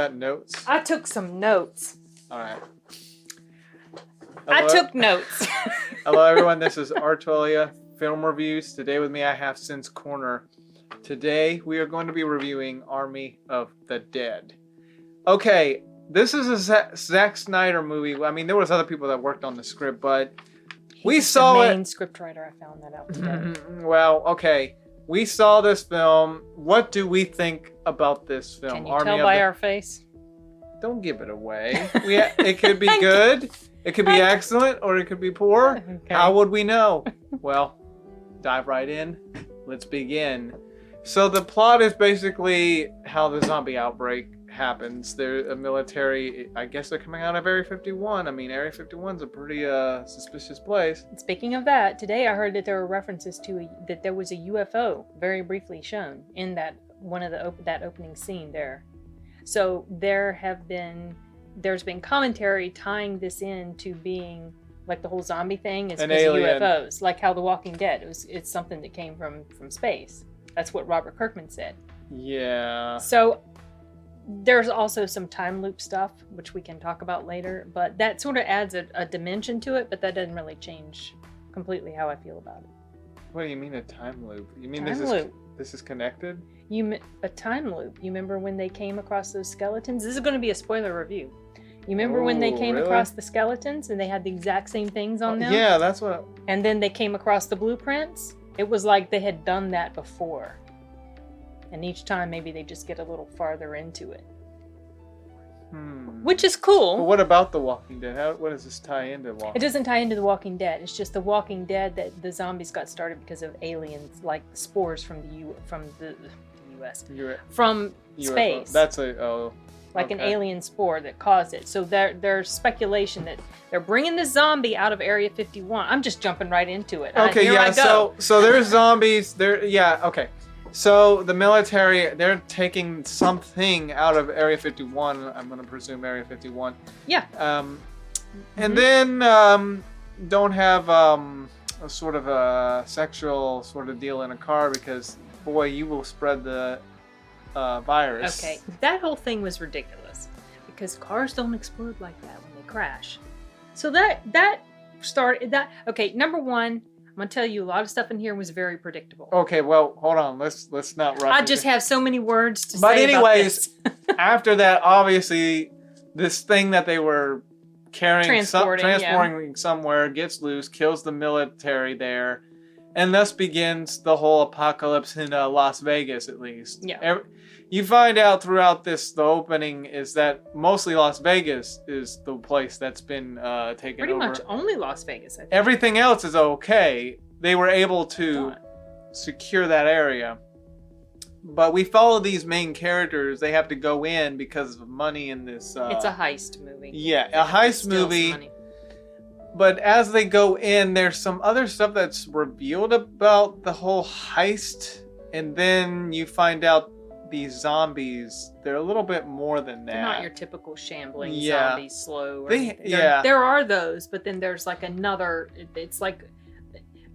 that notes? I took some notes. All right. I took notes. Hello, everyone. This is Artolia Film Reviews. Today with me, I have Cyns Corner. Today, we are going to be reviewing Army of the Dead. Okay, this is a Zack Snyder movie. I mean, there was other people that worked on the script, but we saw it. The main scriptwriter. I found that out today. Well, okay. We saw this film. What do we think about this film? Can you tell by our face? Don't give it away. It could be good. It could be excellent, or it could be poor. Okay. How would we know? Well, dive right in. Let's begin. So the plot is basically how the zombie outbreak happens. They're a military, I guess they're coming out of Area 51. I mean, Area 51 is a pretty suspicious place. Speaking of that, today I heard that there were references to that there was a UFO very briefly shown in that one of the that opening scene there. So there's been commentary tying this in to being like the whole zombie thing is because of UFOs, like how The Walking Dead. It's something that came from space. That's what Robert Kirkman said. Yeah. So there's also some time loop stuff, which we can talk about later, but that sort of adds a dimension to it, but that doesn't really change completely how I feel about it. What do you mean a time loop? You mean this is connected? A time loop. You remember when they came across those skeletons? This is going to be a spoiler review. You remember when they came across the skeletons and they had the exact same things on them? Yeah, that's what... And then they came across the blueprints? It was like they had done that before. And each time maybe they just get a little farther into it. Which is cool. But what about The Walking Dead? What does this tie into Walking Dead? It doesn't tie into The Walking Dead. It's just The Walking Dead that the zombies got started because of aliens, like spores from the U.S. From space. That's an alien spore that caused it. So there's speculation that they're bringing the zombie out of Area 51. I'm just jumping right into it. Okay, I go. So there's zombies. Okay. So the military, they're taking something out of Area 51. I'm going to presume Area 51. Yeah. And then don't have a sort of a sexual sort of deal in a car because, boy, you will spread the virus. Okay, that whole thing was ridiculous because cars don't explode like that when they crash. So that started that. Okay, number one, I'm gonna tell you a lot of stuff in here was very predictable. Okay, well, hold on. Let's not rush. I just have so many words to say. But anyways, about this. After that, obviously, this thing that they were transporting somewhere gets loose, kills the military there, and thus begins the whole apocalypse in Las Vegas, at least. Yeah. You find out throughout the opening is that mostly Las Vegas is the place that's been taken Pretty over. much only Las Vegas, I think. Everything else is okay. They were able to secure that area. But we follow these main characters. They have to go in because of money in this... it's a heist movie. Yeah, a heist movie. But as they go in, there's some other stuff that's revealed about the whole heist. And then you find out these zombies, they're a little bit more than that. They're not your typical shambling zombies, slow. There are those, but then there's like another, it's like,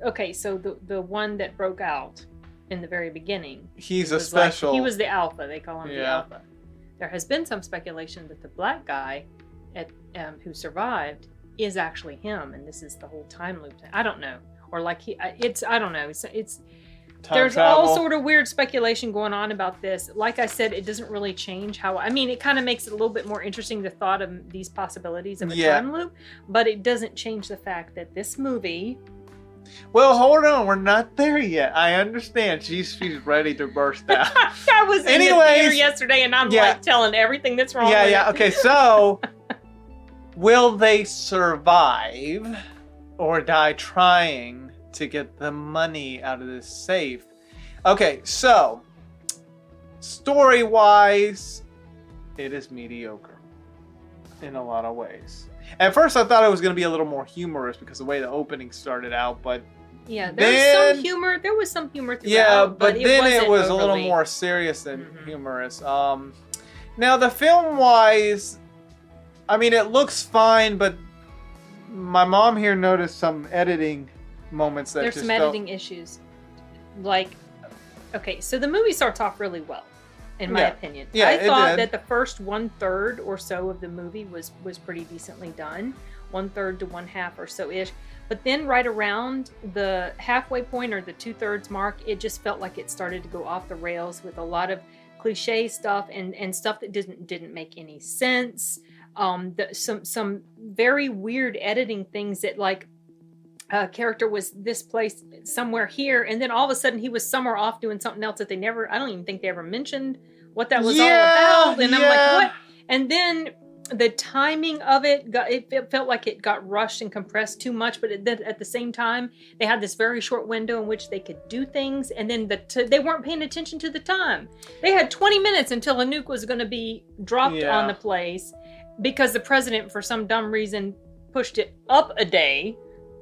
okay, so the one that broke out in the very beginning. He was the alpha, they call him the alpha. There has been some speculation that the black guy who survived is actually him, and this is the whole time loop thing. I don't know. Or like I don't know. It's there's travel. All sort of weird speculation going on about this. Like I said, it doesn't really change it kind of makes it a little bit more interesting the thought of these possibilities of a time loop, but it doesn't change the fact that this movie... Well, hold on, we're not there yet. I understand. She's ready to burst out. I was in the theater yesterday and I'm like telling everything that's wrong with it. Okay, so will they survive or die trying to get the money out of this safe? Okay, so story-wise, it is mediocre in a lot of ways. At first, I thought it was going to be a little more humorous because the way the opening started out, but there was some humor. There was some humor throughout. Yeah, but then it was overly... a little more serious than humorous. Now, the film-wise, I mean, it looks fine, but my mom here noticed some editing moments that there's some editing issues. Like, okay, so the movie starts off really well. in my opinion. Yeah, I thought that the first 1/3 or so of the movie was pretty decently done. 1/3 to 1/2 or so ish. But then right around the halfway point or the 2/3 mark, it just felt like it started to go off the rails with a lot of cliche stuff and stuff that didn't make any sense. Some very weird editing things that, like, a character was this place somewhere here, and then all of a sudden he was somewhere off doing something else that I don't even think they ever mentioned what that was all about. And I'm like, what? And then the timing of it felt like it got rushed and compressed too much, but at the same time they had this very short window in which they could do things, and then they weren't paying attention to the time. They had 20 minutes until a nuke was going to be dropped on the place, because the president for some dumb reason pushed it up a day,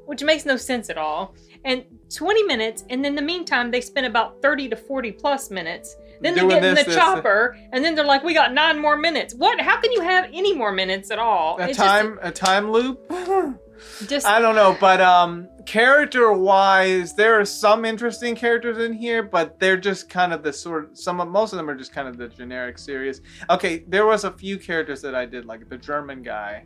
which makes no sense at all. And 20 minutes, and in the meantime they spent about 30 to 40 plus minutes. Then they get in the chopper, and then they're like, we got 9 more minutes. What? How can you have any more minutes at all? A time loop? I don't know, but character-wise, there are some interesting characters in here, but they're just kind of most of them are just kind of the generic serious. Okay, there was a few characters that I did like. The German guy.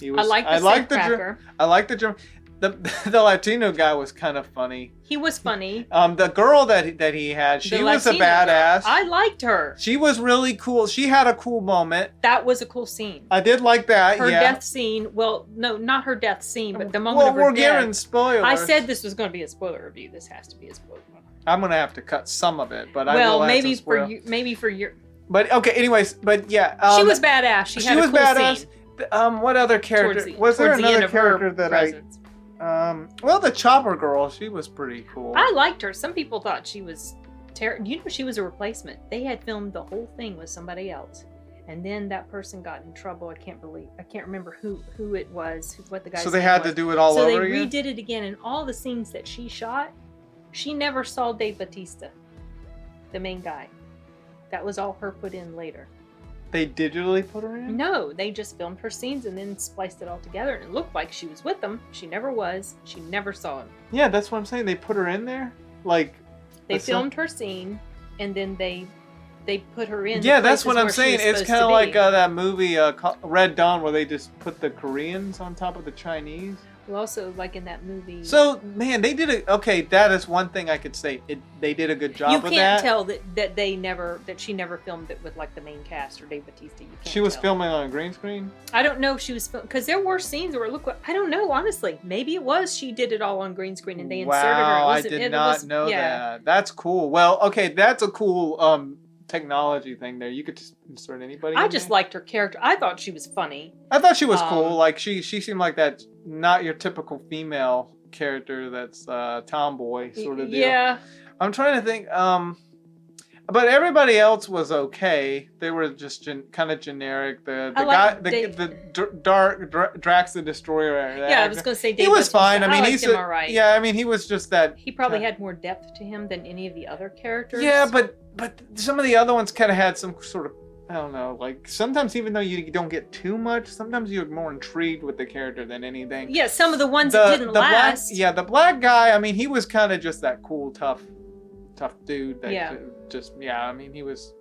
I like the German. The Latino guy was kind of funny. He was funny. The girl that he had, she was a badass. I liked her. She was really cool. She had a cool moment. That was a cool scene. I did like that. Her death scene. Well, no, not her death scene, but the moment of her death. Well, we're giving spoilers. I said this was going to be a spoiler review. This has to be a spoiler. I'm going to have to cut some of it, but I will. Well, maybe for your. But okay. Anyways, but yeah. She was badass. She had a cool badass. Scene. What other character? Was there another character that well, the chopper girl, she was pretty cool. I liked her. Some people thought she was terrible. You know, she was a replacement. They had filmed the whole thing with somebody else, and then that person got in trouble. I can't remember who it was, what the guy. So they had to do it all over again. So they redid it again, and all the scenes that she shot, she never saw Dave Bautista, the main guy. That was all her put in later. They digitally put her in? No, they just filmed her scenes and then spliced it all together, and it looked like she was with them. She never was. She never saw him. Yeah, that's what I'm saying. They put her in there? Like... They filmed her scene, and then they put her in. Yeah, that's what I'm saying. It's kind of like that movie Red Dawn, where they just put the Koreans on top of the Chinese. Well, also, like in that movie... So, man, they did okay, that is one thing I could say. They did a good job with that. You can't tell that she never filmed it with, like, the main cast or Dave Bautista. She was filming on a green screen? I don't know if she was because there were scenes where it looked like... I don't know, honestly. Maybe it was she did it all on green screen and they inserted her. Wow, I did not know that. That's cool. Well, okay, that's a cool... technology thing there. You could just insert anybody. I just liked her character. I thought she was funny. I thought she was cool. Like she seemed like that not your typical female character that's tomboy sort of deal. Yeah. I'm trying to think. But everybody else was okay. They were just kind of generic. The Drax the Destroyer. Yeah, I was going to say Dave. He was fine. I mean, he's all right. Yeah, I mean, he was just that. He probably had more depth to him than any of the other characters. Yeah, but some of the other ones kind of had some sort of, I don't know, like sometimes even though you don't get too much, sometimes you're more intrigued with the character than anything. Yeah, some of the ones that didn't last. The black guy, I mean, he was kind of just that cool, tough dude. That I mean, he was,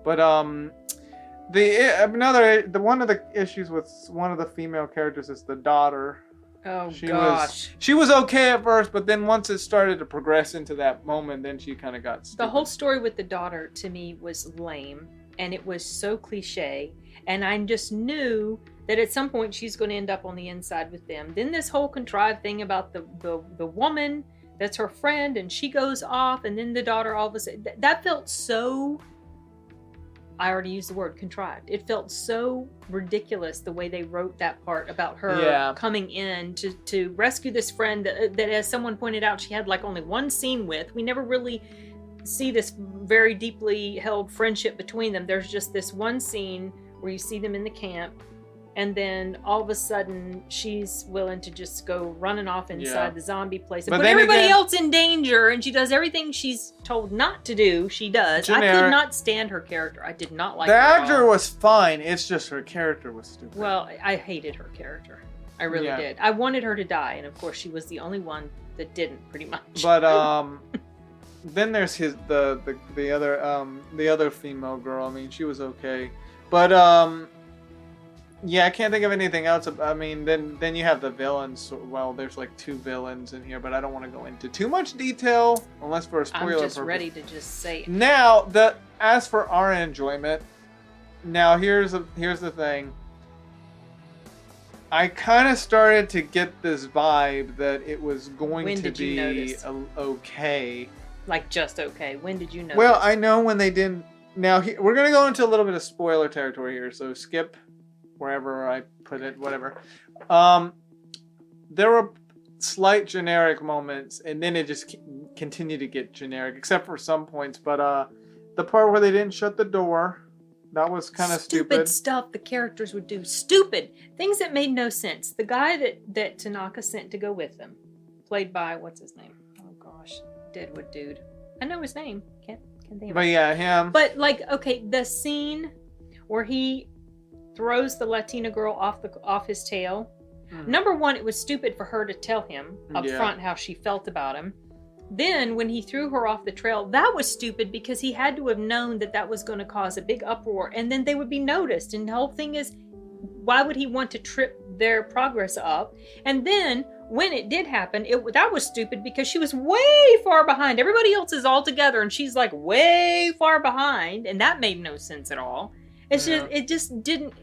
But one of the issues with one of the female characters is the daughter. Oh, gosh. She was okay at first, but then once it started to progress into that moment, then she kind of got stupid. The whole story with the daughter, to me, was lame, and it was so cliche, and I just knew that at some point she's going to end up on the inside with them. Then this whole contrived thing about the woman that's her friend, and she goes off, and then the daughter all of a sudden... That felt so... I already used the word contrived. It felt so ridiculous the way they wrote that part about her coming in to rescue this friend that, as someone pointed out, she had like only one scene with. We never really see this very deeply held friendship between them. There's just this one scene where you see them in the camp, and then all of a sudden she's willing to just go running off inside the zombie place and put everybody else in danger, and she does everything she's told not to do. She does. Generic. I could not stand her character. I did not like her. The actor was fine. It's just her character was stupid. Well, I hated her character. I really did. I wanted her to die, and of course she was the only one that didn't, pretty much. But then there's the other female girl. I mean, she was okay, but yeah, I can't think of anything else. I mean, then you have the villains. Well, there's like 2 villains in here, but I don't want to go into too much detail unless for a spoiler. I'm just purpose. ready to just say it. Now, as for our enjoyment, now here's the thing. I kind of started to get this vibe that it was going to be okay. Like just okay. When did you notice? Well, I know when they didn't. Now we're gonna go into a little bit of spoiler territory here, so skip wherever I put it, whatever. There were slight generic moments, and then it just continued to get generic, except for some points. But the part where they didn't shut the door, that was kind of stupid. Stupid stuff the characters would do. Stupid things that made no sense. The guy that Tanaka sent to go with them, played by what's his name? Oh gosh, Deadwood dude. I know his name. Can't think of it. But yeah, him. But like, okay, the scene where he throws the Latina girl off his tail. Number one, it was stupid for her to tell him up front how she felt about him. Then when he threw her off the trail, that was stupid because he had to have known that was going to cause a big uproar, and then they would be noticed. And the whole thing is, why would he want to trip their progress up? And then when it did happen, that was stupid because she was way far behind. Everybody else is all together, and she's like way far behind, and that made no sense at all. It just didn't.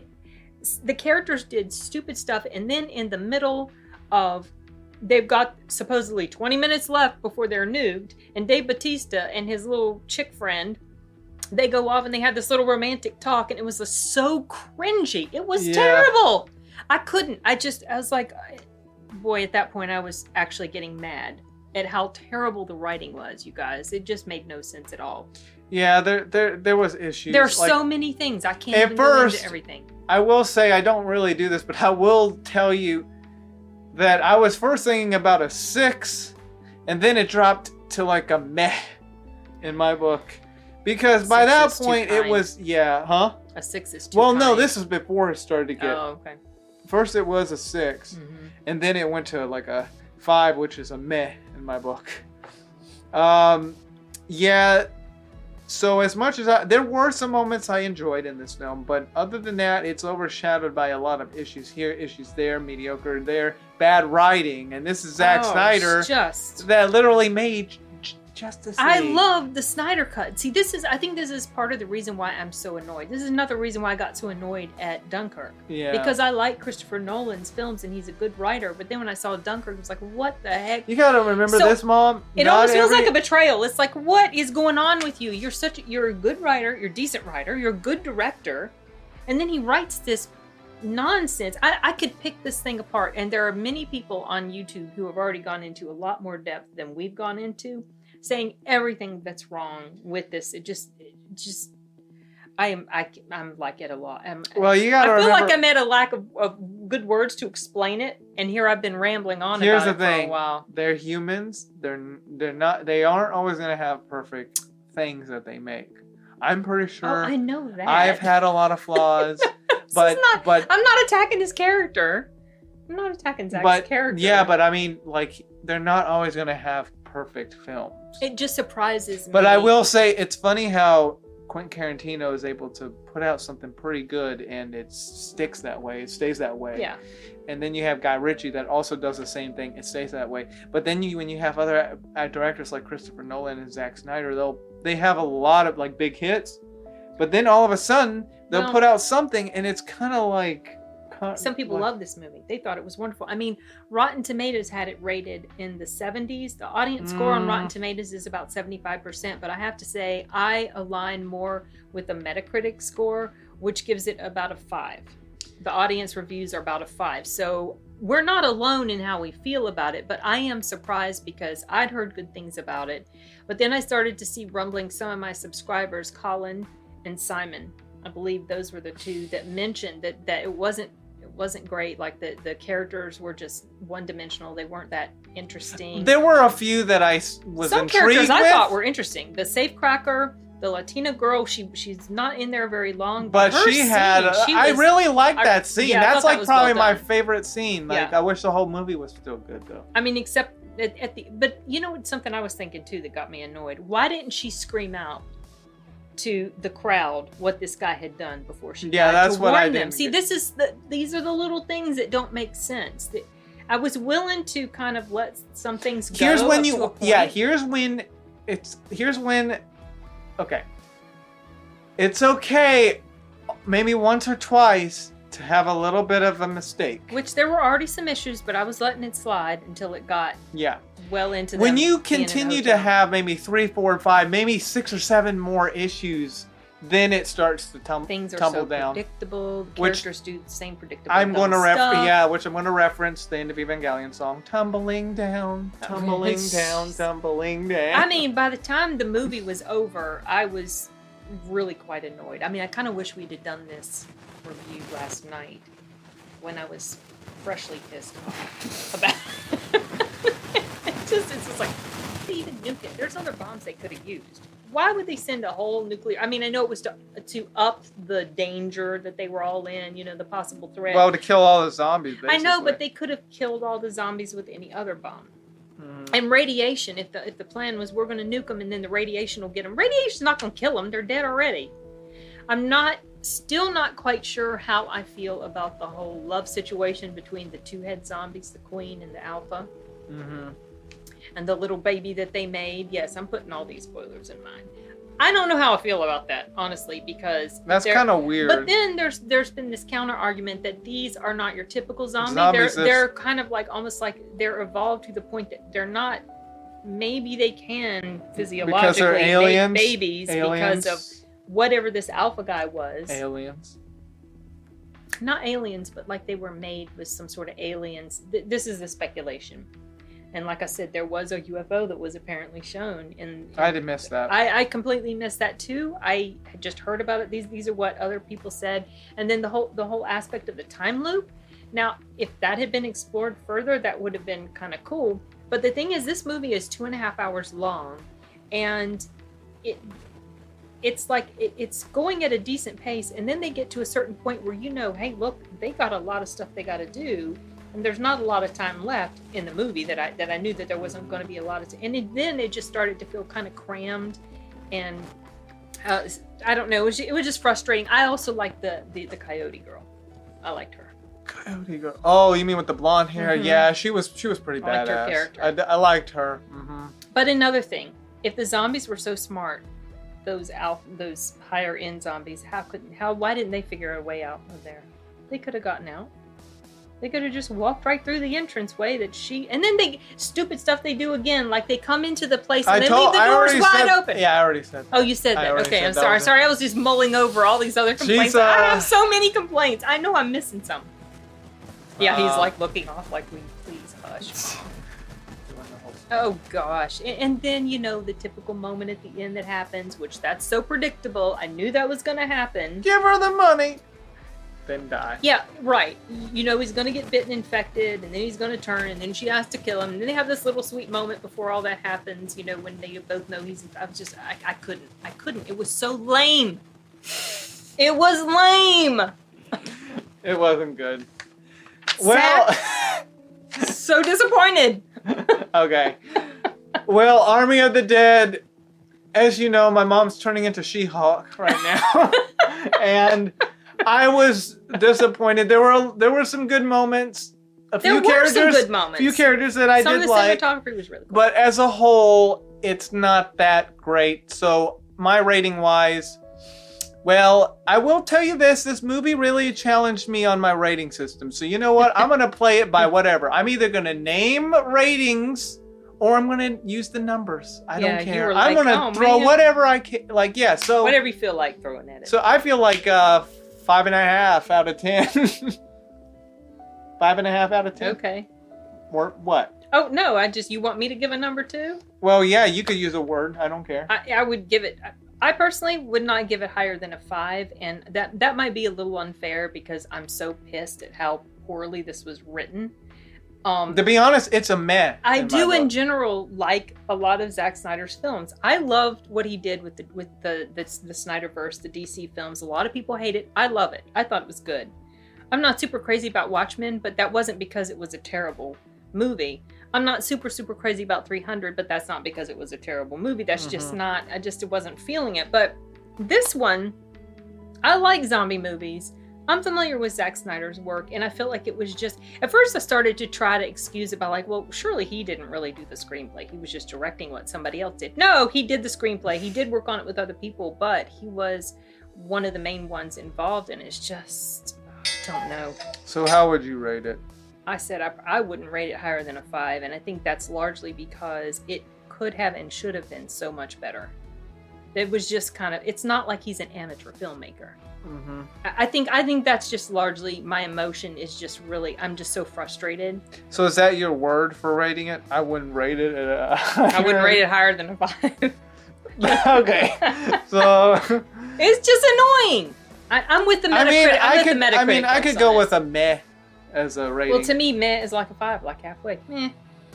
The characters did stupid stuff, and then in the middle of, they've got supposedly 20 minutes left before they're nuked, and Dave Bautista and his little chick friend, they go off and they had this little romantic talk, and it was so cringy. It was terrible. I was like, boy, at that point I was actually getting mad at how terrible the writing was, you guys. It just made no sense at all. Yeah, there was issues. There are so many things. I can't even go into everything. I will say, I don't really do this, but I will tell you that I was first thinking about a 6, and then it dropped to like a meh in my book. Because by that point, it was, A 6 is too Well, kind. no, this is before it started to get... Oh, okay. First it was a 6, and then it went to like a 5, which is a meh in my book. Yeah... So as much as there were some moments I enjoyed in this film, but other than that, it's overshadowed by a lot of issues here, issues there, mediocre there, bad writing, and this is Zack Snyder that literally made Justice League. I love the Snyder Cut. See, I think this is part of the reason why I'm so annoyed. This is another reason why I got so annoyed at Dunkirk. Yeah. Because I like Christopher Nolan's films and he's a good writer, but then when I saw Dunkirk, I was like, what the heck? You gotta remember this, Mom. It almost feels like a betrayal. It's like, what is going on with you? You're a good writer, you're a decent writer, you're a good director, and then he writes this nonsense. I could pick this thing apart, and there are many people on YouTube who have already gone into a lot more depth than we've gone into, saying everything that's wrong with this. I'm like at a loss. Well, you gotta remember, like I'm at a lack of good words to explain it, and here I've been rambling on about it for a while. They're humans. They aren't always gonna have perfect things that they make. I'm pretty sure. Oh, I know that. I've had a lot of flaws, but I'm not attacking his character. I'm not attacking Zach's character. Yeah, but I mean, like, they're not always gonna have perfect films. It just surprises me. But I will say, it's funny how Quentin Tarantino is able to put out something pretty good, and it sticks that way. It stays that way. Yeah. And then you have Guy Ritchie that also does the same thing. It stays that way. But then when you have other directors like Christopher Nolan and Zack Snyder, they have a lot of like big hits, but then all of a sudden they'll put out something, and it's kind of like. Some people love this movie. They thought it was wonderful. I mean, Rotten Tomatoes had it rated in the 70s. The audience score on Rotten Tomatoes is about 75%, but I have to say I align more with the Metacritic score, which gives it about a 5. The audience reviews are about a 5. So we're not alone in how we feel about it, but I am surprised because I'd heard good things about it. But then I started to see rumbling. Some of my subscribers, Colin and Simon, I believe those were the 2 that mentioned that it wasn't great. Like the characters were just one-dimensional. They weren't that interesting. There were a few that I was Some intrigued characters with. I thought were interesting. The safecracker, the Latina girl, she's not in there very long. But she I really liked that scene. Yeah, that's like that probably well my favorite scene. Like, I wish the whole movie was still good though. I mean, except But you know what? Something I was thinking too that got me annoyed. Why didn't she scream out to the crowd what this guy had done before she died? That's to what I warn them. didn't See, get. these are the little things that don't make sense. I was willing to kind of let some things go. Here's when to a point. here's when okay. It's okay maybe once or twice to have a little bit of a mistake. Which there were already some issues, but I was letting it slide until it got well into when them you being in a continue to hotel. have maybe 3, 4, 5, maybe 6 or 7 more issues, then it starts to things are tumble so down. predictable. The Which characters do the same predictable I'm going to stuff. which I'm going to reference the end of Evangelion song, tumbling down, tumbling down, tumbling down. I mean, by the time the movie was over, I was really quite annoyed. I mean, I kind of wish we'd have done this review last night when I was freshly pissed off about it's just like, they even nuke it. There's other bombs they could have used. Why would they send a whole nuclear? I mean, I know it was to up the danger that they were all in, the possible threat. Well, to kill all the zombies, basically. I know, but they could have killed all the zombies with any other bomb. And radiation, if the plan was we're going to nuke them and then the radiation will get them, radiation's not going to kill them. They're dead already. I'm still not quite sure how I feel about the whole love situation between the two-head zombies, the queen and the alpha. Mm-hmm. And the little baby that they made. Yes, I'm putting all these spoilers in mine. I don't know how I feel about that, honestly, because that's kind of weird. But then there's been this counter argument that these are not your typical zombies. They're kind of like almost like they're evolved to the point that they're not. Maybe they can physiologically make babies because of whatever this alpha guy was. Aliens. Not aliens, but like they were made with some sort of aliens. This is the speculation. And like I said, there was a UFO that was apparently shown. I did miss that. I completely missed that too. I had just heard about it. These are what other people said. And then the whole aspect of the time loop. Now, if that had been explored further, that would have been kind of cool. But the thing is, this movie is 2.5 hours long. And it's like it's going at a decent pace. And then they get to a certain point where hey, look, they got a lot of stuff they got to do. And there's not a lot of time left in the movie that I knew that there wasn't going to be a lot of time. And then it just started to feel kind of crammed, and I don't know. It was just frustrating. I also liked the coyote girl. I liked her. Coyote girl. Oh, you mean with the blonde hair? Mm-hmm. Yeah, she was pretty badass. Liked her character. I liked her. Mm-hmm. But another thing, if the zombies were so smart, those higher end zombies, why didn't they figure a way out of there? They could have gotten out. They could have just walked right through the entranceway and then stupid stuff they do again, like they come into the place and they leave the doors wide open. Yeah, I already said that. Oh, you said that. Okay, I'm sorry. Sorry, I was just mulling over all these other complaints. I have so many complaints. I know I'm missing some. Yeah, he's like looking off like, please hush. Oh gosh. And then, the typical moment at the end that happens, which that's so predictable. I knew that was going to happen. Give her the money. Then die. Yeah, right. He's going to get bitten, infected, and then he's going to turn, and then she has to kill him. And then they have this little sweet moment before all that happens, when they both know I couldn't. It was so lame. It was lame. It wasn't good. Well, so disappointed. Okay. Well, Army of the Dead, as you know, my mom's turning into She-Hulk right now. And I was disappointed. There were some good moments. A few characters that I did like. Some of the cinematography was really cool. But as a whole, it's not that great. So my rating wise, well, I will tell you this movie really challenged me on my rating system. So you know what? I'm going to play it by whatever. I'm either going to name ratings or I'm going to use the numbers. I don't care. I'm going to throw whatever I can. So whatever you feel like throwing at it. So I feel like 5.5 out of 10. 5.5 out of 10. Okay. Or what? Oh no! You want me to give a number too? Well, yeah, you could use a word. I don't care. I would give it. I personally would not give it higher than a 5, and that might be a little unfair because I'm so pissed at how poorly this was written. To be honest, it's a meh. I do in general like a lot of Zack Snyder's films. I loved what he did with the Snyderverse, the DC films. A lot of people hate it. I love it. I thought it was good. I'm not super crazy about Watchmen, but that wasn't because it was a terrible movie. I'm not super crazy about 300, but that's not because it was a terrible movie. That's just not. It wasn't feeling it. But this one, I like zombie movies. I'm familiar with Zack Snyder's work, and I felt like it was just, at first I started to try to excuse it by like, well, surely he didn't really do the screenplay. He was just directing what somebody else did. No, he did the screenplay. He did work on it with other people, but he was one of the main ones involved, and it's just, I don't know. So how would you rate it? I said I wouldn't rate it higher than a 5, and I think that's largely because it could have and should have been so much better. It was just kind of, it's not like he's an amateur filmmaker. I think that's just largely my emotion is just really, I'm just so frustrated. So is that your word for rating it? I wouldn't rate it at a I wouldn't rate it higher than a 5. Okay. So it's just annoying. I'm with the Metacritic. I could go with a meh as a rating. Well, to me, meh is like a 5, like halfway. Meh.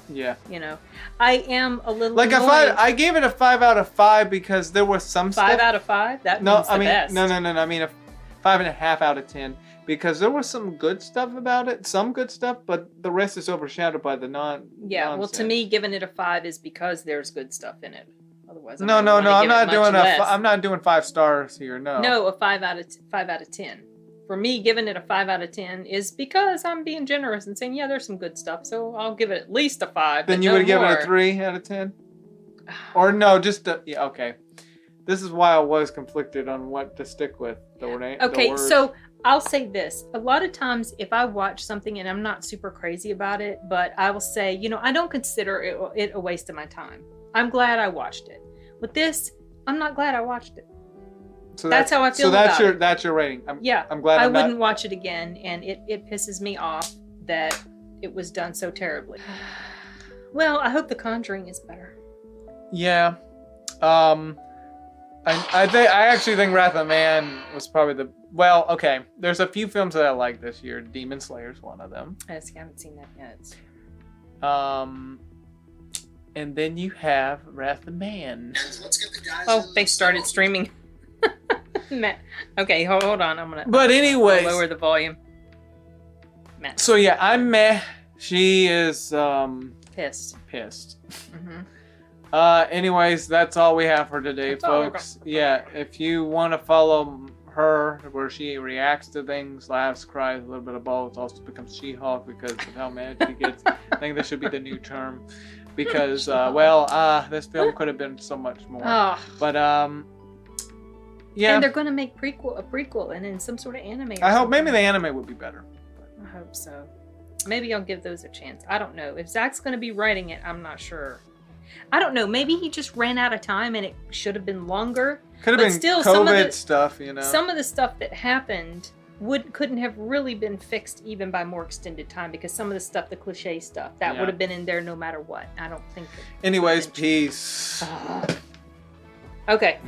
Yeah. You know, I am a little like annoyed. a 5. I gave it a 5 out of 5 because there was some 5 stuff. out of 5? That means the best. No. I mean a 5.5 out of 10 because there was some good stuff about it, some good stuff, but the rest is overshadowed by the Yeah. nonsense. Well, to me, giving it a 5 is because there's good stuff in it. Otherwise, no. I'm not doing 5 stars here. No. No, a 5 out of 10. For me, giving it a 5 out of 10 is because I'm being generous and saying, yeah, there's some good stuff, so I'll give it at least a 5. Then you would give it a 3 out of 10? Or no, just yeah, okay. This is why I was conflicted on what to stick with. Okay, so I'll say this. A lot of times if I watch something and I'm not super crazy about it, but I will say, you know, I don't consider it a waste of my time. I'm glad I watched it. With this, I'm not glad I watched it. So that's how I feel about it. That's your rating. I'm glad I wouldn't watch it again, and it pisses me off that it was done so terribly. Well, I hope The Conjuring is better. Yeah. I actually think Wrath of Man was probably well, okay. There's a few films that I like this year. Demon Slayer's one of them. I haven't seen that yet. And then you have Wrath of Man. Oh, they started streaming. Okay, hold on. But anyways, lower the volume. Matt. So yeah, I'm meh. She is pissed. Anyways, that's all we have for today, folks. Yeah, if you want to follow her, where she reacts to things, laughs, cries, a little bit of both, also becomes She-Hulk because of how mad she gets. I think this should be the new term because, this film could have been so much more. But yeah. And they're going to make a prequel, and then some sort of anime. I hope maybe the anime would be better. I hope so. Maybe I'll give those a chance. I don't know. If Zach's going to be writing it, I'm not sure. I don't know. Maybe he just ran out of time and it should have been longer. Could have been still, COVID stuff, you know. Some of the stuff that happened couldn't have really been fixed even by more extended time because some of the stuff, the cliche stuff, that would have been in there no matter what. I don't think. Anyways, peace. Okay.